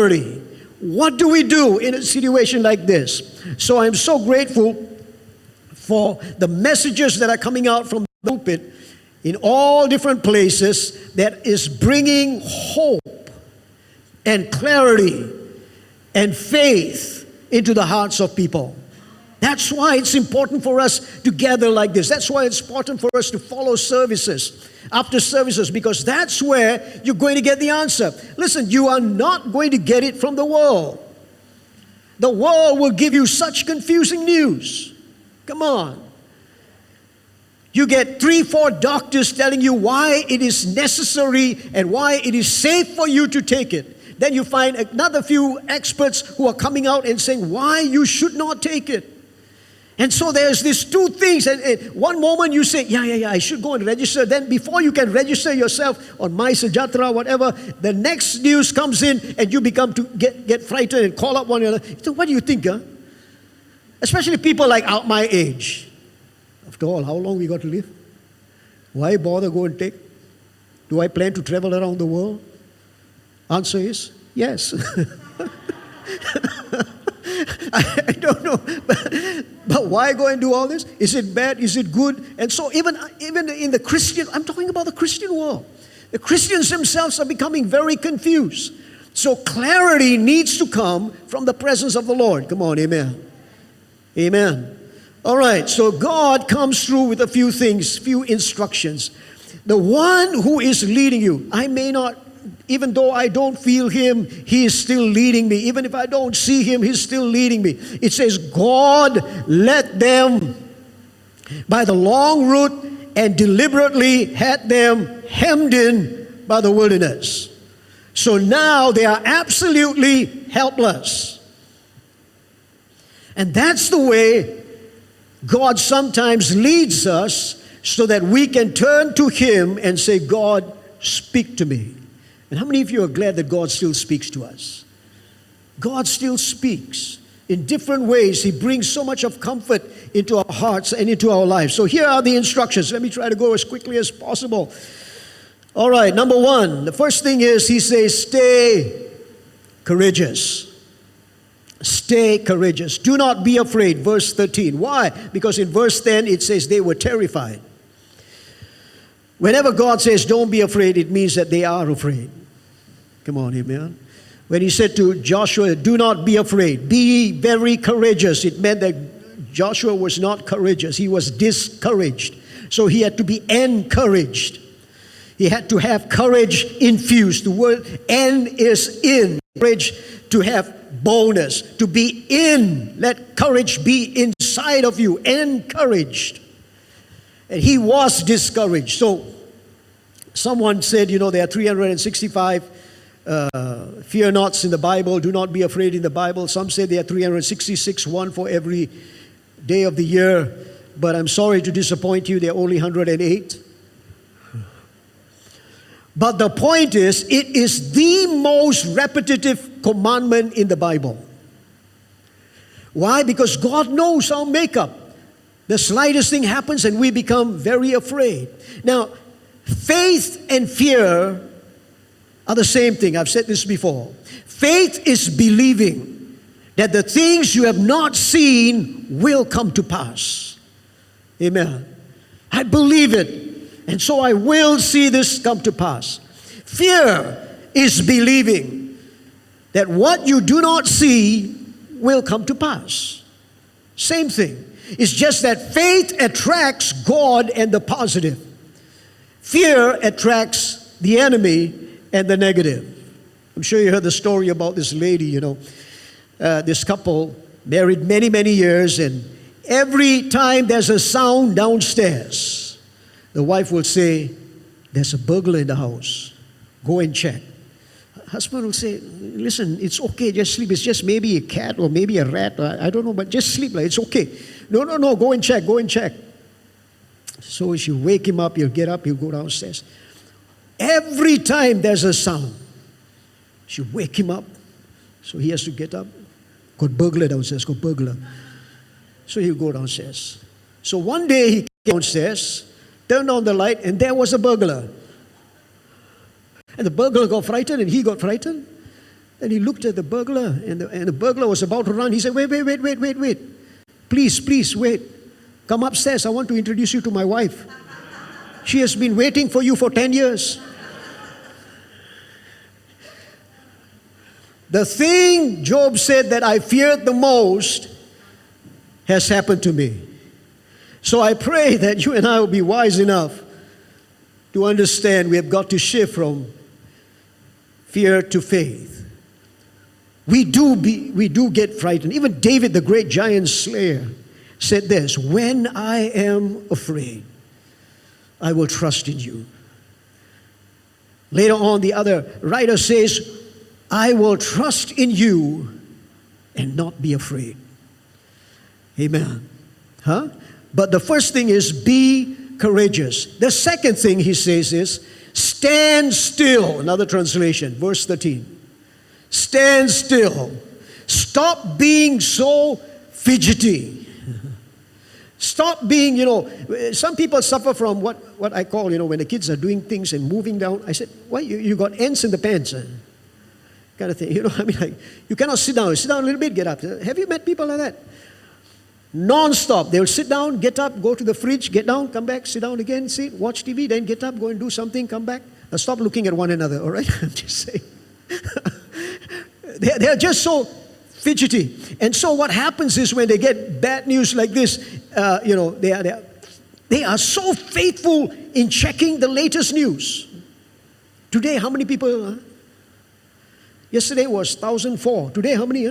clarity. What do we do in a situation like this? So I'm so grateful for the messages that are coming out from the pulpit in all different places that is bringing hope and clarity and faith into the hearts of people. That's why it's important for us to gather like this. That's why it's important for us to follow services, after services, because that's where you're going to get the answer. Listen, you are not going to get it from the world. The world will give you such confusing news. Come on. You get 3-4 doctors telling you why it is necessary and why it is safe for you to take it. Then you find another few experts who are coming out and saying why you should not take it. And so there's these two things, and one moment you say, yeah, I should go and register. Then before you can register yourself on My Sajatra, whatever, the next news comes in and you become to get frightened and call up one another. So what do you think, huh? Especially people like my age. After all, how long we got to live? Why bother go and take? Do I plan to travel around the world? Answer is yes. I don't know, but why go and do all this? Is it bad? Is it good? And so even in the Christian, I'm talking about the Christian world. The Christians themselves are becoming very confused. So clarity needs to come from the presence of the Lord. Come on, amen. Amen. All right, so God comes through with a few things, few instructions. The one who is leading you, I may not, even though I don't feel Him, He is still leading me. Even if I don't see Him, He's still leading me. It says, God led them by the long route and deliberately had them hemmed in by the wilderness. So now they are absolutely helpless. And that's the way God sometimes leads us, so that we can turn to Him and say, God, speak to me. And how many of you are glad that God still speaks to us? God still speaks in different ways. He brings so much of comfort into our hearts and into our lives. So here are the instructions. Let me try to go as quickly as possible. All right, number one, the first thing is He says, stay courageous. Stay courageous. Do not be afraid. Verse 13. Why? Because in verse 10 it says they were terrified. Whenever God says don't be afraid, it means that they are afraid. Come on, amen. When He said to Joshua, do not be afraid, be very courageous, it meant that Joshua was not courageous. He was discouraged. So he had to be encouraged. He had to have courage infused. The word "en" is in. Courage to have boldness, to be in. Let courage be inside of you, encouraged. And he was discouraged. So someone said, there are 365 fear nots in the Bible. Do not be afraid in the Bible. Some say there are 366, one for every day of the year. But I'm sorry to disappoint you, there are only 108. But the point is, it is the most repetitive commandment in the Bible. Why? Because God knows our makeup. The slightest thing happens and we become very afraid. Now, faith and fear are the same thing. I've said this before. Faith is believing that the things you have not seen will come to pass. Amen. I believe it. And so I will see this come to pass. Fear is believing that what you do not see will come to pass. Same thing. It's just that faith attracts God and the positive. Fear attracts the enemy and the negative. I'm sure you heard the story about this lady, this couple married many, many years, and every time there's a sound downstairs, the wife will say, there's a burglar in the house. Go and check. Husband will say, listen, it's okay, just sleep. It's just maybe a cat or maybe a rat. I don't know, but just sleep. It's okay. No, go and check. So she'll wake him up, he'll get up, he'll go downstairs. Every time there's a sound, she'll wake him up. So he has to get up. Got burglar downstairs, got burglar. So he'll go downstairs. So one day he came downstairs, turned on the light, and there was a burglar. And the burglar got frightened, and he got frightened. Then he looked at the burglar, and the burglar was about to run. He said, wait. Please, wait. Come upstairs. I want to introduce you to my wife. She has been waiting for you for 10 years. The thing Job said that I feared the most has happened to me. So I pray that you and I will be wise enough to understand we have got to shift from fear to faith. We do get frightened. Even David, the great giant slayer, said this, when I am afraid, I will trust in you. Later on, the other writer says, I will trust in you and not be afraid. Amen. But the first thing is be courageous. The second thing he says is stand still. Another translation, verse 13. Stand still. Stop being so fidgety. Stop being, some people suffer from what I call, when the kids are doing things and moving down. I said, why, you got ants in the pants? Kind of thing. You cannot sit down. Sit down a little bit, get up. Have you met people like that? Non-stop. They will sit down, get up, go to the fridge, get down, come back, sit down again, sit, watch TV, then get up, go and do something, come back. Now stop looking at one another, all right? I'm just saying. They're just so fidgety. And so what happens is when they get bad news like this, they are so faithful in checking the latest news. Today, how many people? Yesterday was 1,004. Today, how many?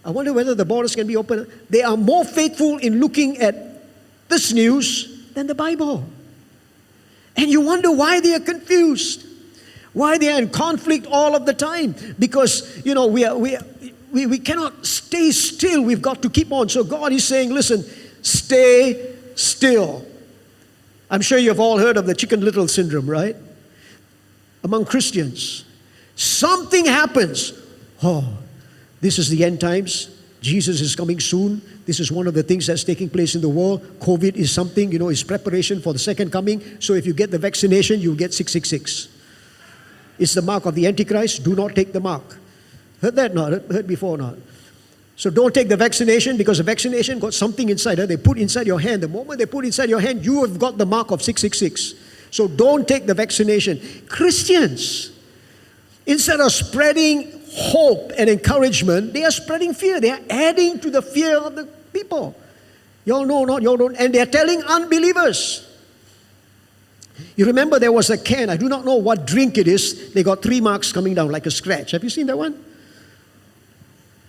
I wonder whether the borders can be open. They are more faithful in looking at this news than the Bible. And you wonder why they are confused. Why they are in conflict all of the time. Because, we cannot stay still. We've got to keep on. So God is saying, listen, stay still. I'm sure you've all heard of the Chicken Little syndrome, right? Among Christians. Something happens. Oh, this is the end times. Jesus is coming soon. This is one of the things that's taking place in the world. COVID is something, is preparation for the second coming. So if you get the vaccination, you'll get 666. It's the mark of the Antichrist. Do not take the mark. Heard that not? Heard before not? So don't take the vaccination because the vaccination got something inside. They put inside your hand. The moment they put inside your hand, you have got the mark of 666. So don't take the vaccination. Christians, instead of spreading hope and encouragement, they are spreading fear. They are adding to the fear of the people. Y'all know not, y'all don't. And they are telling unbelievers. You remember there was a can, I do not know what drink it is, they got 3 marks coming down like a scratch. Have you seen that one?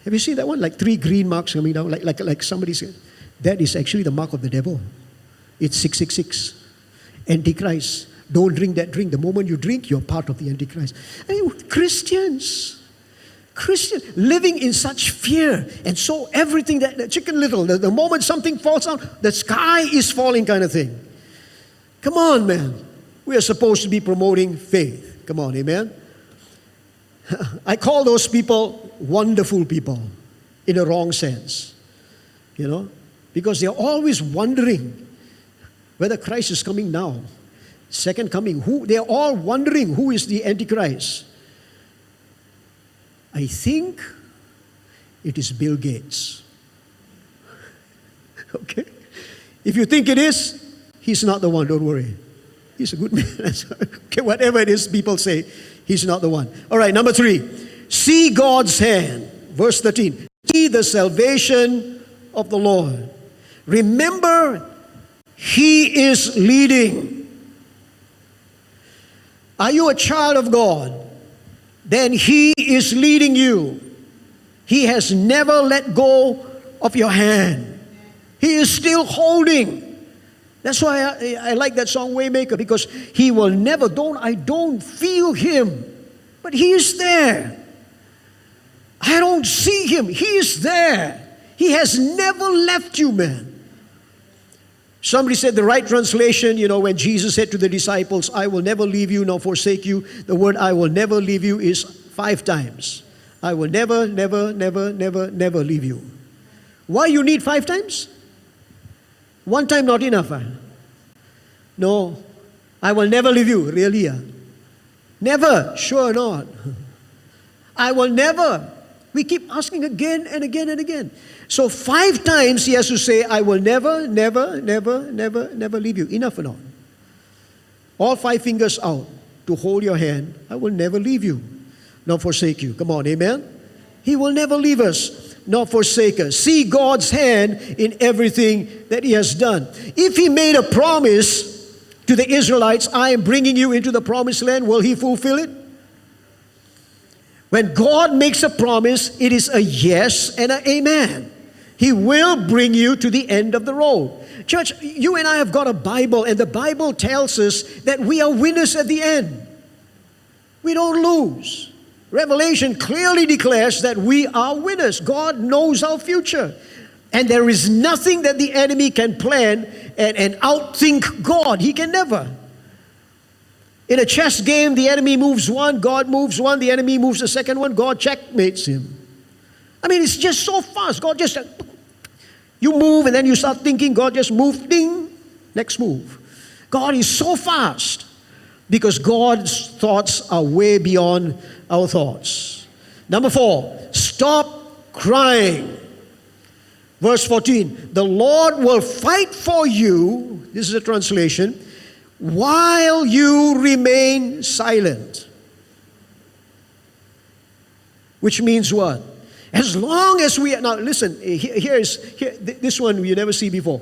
Have you seen that one? Like 3 green marks coming down, like somebody said. That is actually the mark of the devil. It's 666. Antichrist. Don't drink that drink. The moment you drink, you're part of the Antichrist. And Christians living in such fear. And so everything, that Chicken Little, the moment something falls down, the sky is falling kind of thing. Come on, man. We are supposed to be promoting faith. Come on, amen? I call those people wonderful people in a wrong sense. Because they're always wondering whether Christ is coming now. Second coming. They're all wondering who is the Antichrist. I think it is Bill Gates. Okay? If you think it is, he's not the one, don't worry. He's a good man. Okay, whatever it is people say, he's not the one. All right, number 3. See God's hand. Verse 13. See the salvation of the Lord. Remember, He is leading. Are you a child of God? Then He is leading you. He has never let go of your hand. He is still holding. That's why I like that song Waymaker, because He will never, I don't feel Him, but He is there. I don't see Him, He is there. He has never left you, man. Somebody said the right translation, when Jesus said to the disciples, I will never leave you nor forsake you, the word I will never leave you is 5 times. I will never, never, never, never, never leave you. Why you need 5 times? 1 time not enough. No, I will never leave you, really. Never, sure not. I will never. We keep asking again and again and again. So 5 times he has to say, I will never, never, never, never, never leave you. Enough or not? All 5 fingers out to hold your hand. I will never leave you, nor forsake you. Come on, amen? He will never leave us, nor forsake us. See God's hand in everything that he has done. If he made a promise to the Israelites, I am bringing you into the promised land, will he fulfill it? When God makes a promise, it is a yes and an amen. He will bring you to the end of the road. Church, you and I have got a Bible, and the Bible tells us that we are winners at the end. We don't lose. Revelation clearly declares that we are winners. God knows our future. And there is nothing that the enemy can plan and outthink God. He can never. In a chess game, the enemy moves one, God moves one, the enemy moves the second one, God checkmates him. I mean, it's just so fast. God just, you move and then you start thinking, God just moved, ding, next move. God is so fast because God's thoughts are way beyond our thoughts. Number 4, stop crying. Verse 14, the Lord will fight for you, this is a translation, while you remain silent. Which means what? As long as we, now listen, this one you never see before.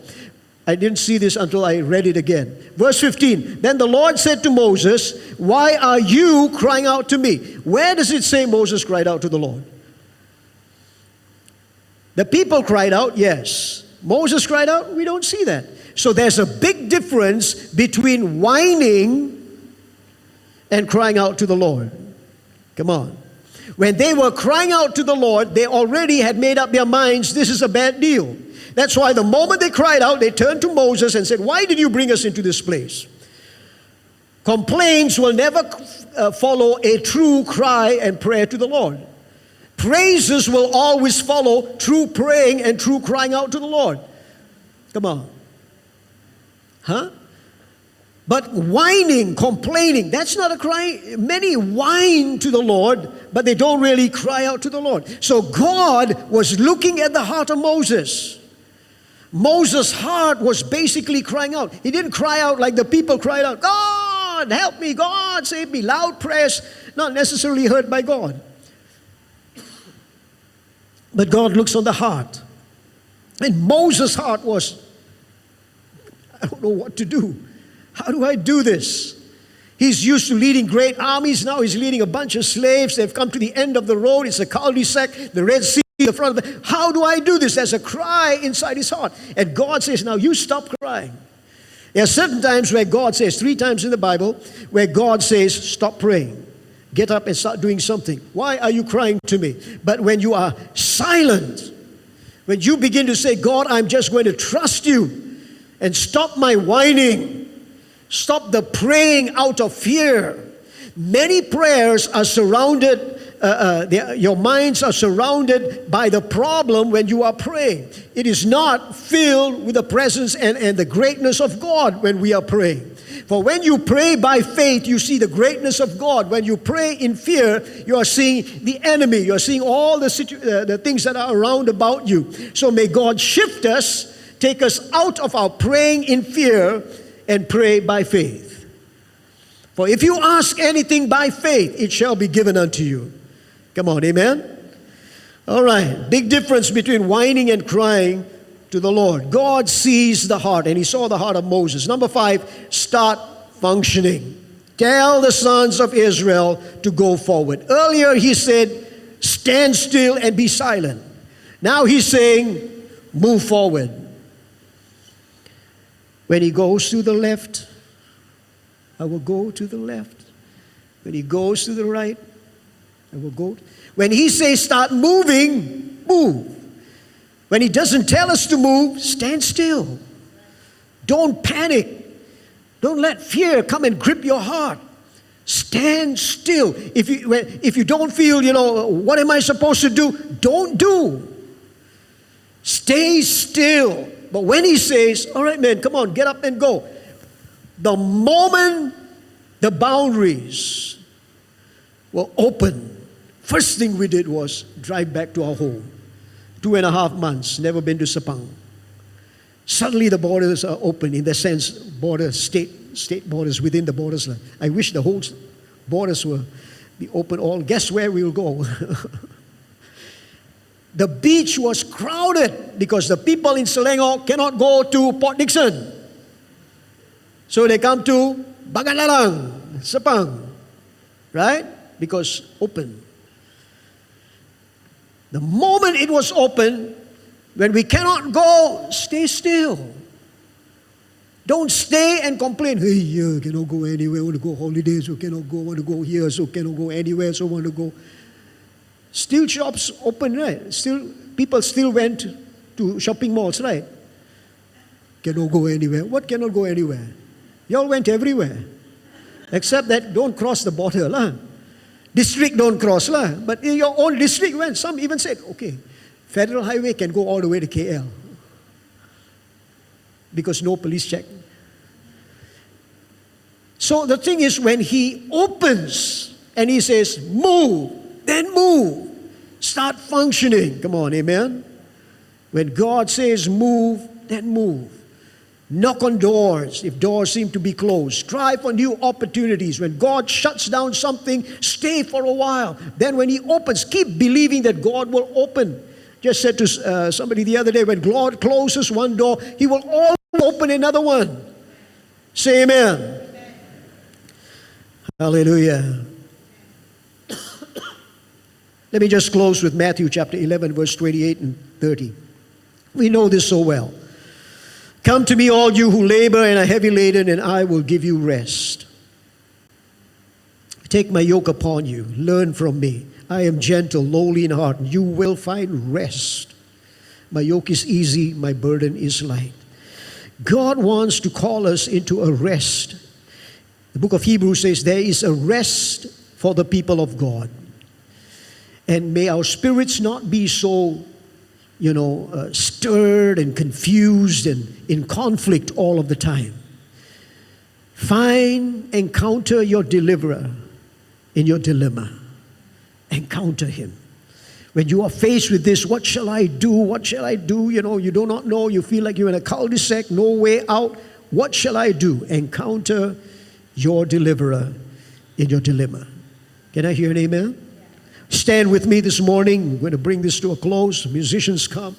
I didn't see this until I read it again. Verse 15, then the Lord said to Moses, why are you crying out to me? Where does it say Moses cried out to the Lord? The people cried out, yes. Moses cried out, we don't see that. So there's a big difference between whining and crying out to the Lord. Come on. When they were crying out to the Lord, they already had made up their minds, this is a bad deal. That's why the moment they cried out, they turned to Moses and said, why did you bring us into this place? Complaints will never follow a true cry and prayer to the Lord. Praises will always follow true praying and true crying out to the Lord. Come on. Huh? But whining, complaining, that's not a cry. Many whine to the Lord, but they don't really cry out to the Lord. So God was looking at the heart of Moses. Moses' heart was basically crying out. He didn't cry out like the people cried out, God, help me, God, save me. Loud prayers, not necessarily heard by God. But God looks on the heart. And Moses' heart was, I don't know what to do. How do I do this? He's used to leading great armies. Now he's leading a bunch of slaves. They've come to the end of the road. It's a cul-de-sac, the Red Sea, the front of it. How do I do this? There's a cry inside his heart. And God says, now you stop crying. There are certain times where God says, 3 times in the Bible, where God says, stop praying. Get up and start doing something. Why are you crying to me? But when you are silent, when you begin to say, God, I'm just going to trust you and stop my whining, stop the praying out of fear. Many prayers are surrounded, your minds are surrounded by the problem when you are praying. It is not filled with the presence and the greatness of God when we are praying. For when you pray by faith, you see the greatness of God. When you pray in fear, you are seeing the enemy. You are seeing all the things that are around about you. So may God shift us, take us out of our praying in fear and pray by faith. For if you ask anything by faith, it shall be given unto you. Come on, amen? All right, big difference between whining and crying to the Lord. God sees the heart, and he saw the heart of Moses. Number 5, start functioning. Tell the sons of Israel to go forward. Earlier he said, stand still and be silent. Now he's saying, move forward. When he goes to the left, I will go to the left. When he goes to the right, I will go. When he says start moving, move. When he doesn't tell us to move, stand still. Don't panic. Don't let fear come and grip your heart. Stand still. If you don't feel, what am I supposed to do? Don't do. Stay still. But when he says, all right, man, come on, get up and go. The moment the boundaries will open First thing we did was drive back to our home. 2.5 months, never been to Sepang. Suddenly the borders are open, in the sense, state borders within the borders. I wish the whole borders were be open all. Guess where we will go? The beach was crowded because the people in Selangor cannot go to Port Dickson. So they come to Baganalang, Sepang, right? Because open. The moment it was open, when we cannot go, stay still. Don't stay and complain. Hey, yeah, cannot go anywhere. I want to go holidays, so cannot go. I want to go here, so cannot go anywhere, so I want to go. Still shops open, right? Still, people still went to shopping malls, right? Cannot go anywhere. What cannot go anywhere? You all went everywhere. Except that don't cross the border, lah. District don't cross, lah. But in your own district went. Some even said, okay, Federal Highway can go all the way to KL. Because no police check. So the thing is, when he opens and he says, move, then move. Start functioning. Come on, amen? When God says move, then move. Knock on doors if doors seem to be closed. Try for new opportunities. When God shuts down something, stay for a while. Then when He opens, keep believing that God will open. Just said to somebody the other day, when God closes one door, He will always open another one. Say amen. Amen. Hallelujah. Let me just close with Matthew chapter 11, verse 28 and 30. We know this so well. Come to me, all you who labor and are heavy laden, and I will give you rest. Take my yoke upon you. Learn from me. I am gentle, lowly in heart, and you will find rest. My yoke is easy, my burden is light. God wants to call us into a rest. The book of Hebrews says there is a rest for the people of God. And may our spirits not be so, stirred and confused and in conflict all of the time. Encounter your deliverer in your dilemma. Encounter him. When you are faced with this, what shall I do? What shall I do? You do not know. You feel like you're in a cul-de-sac, no way out. What shall I do? Encounter your deliverer in your dilemma. Can I hear an amen? Stand with me this morning. We're going to bring this to a close. Musicians come.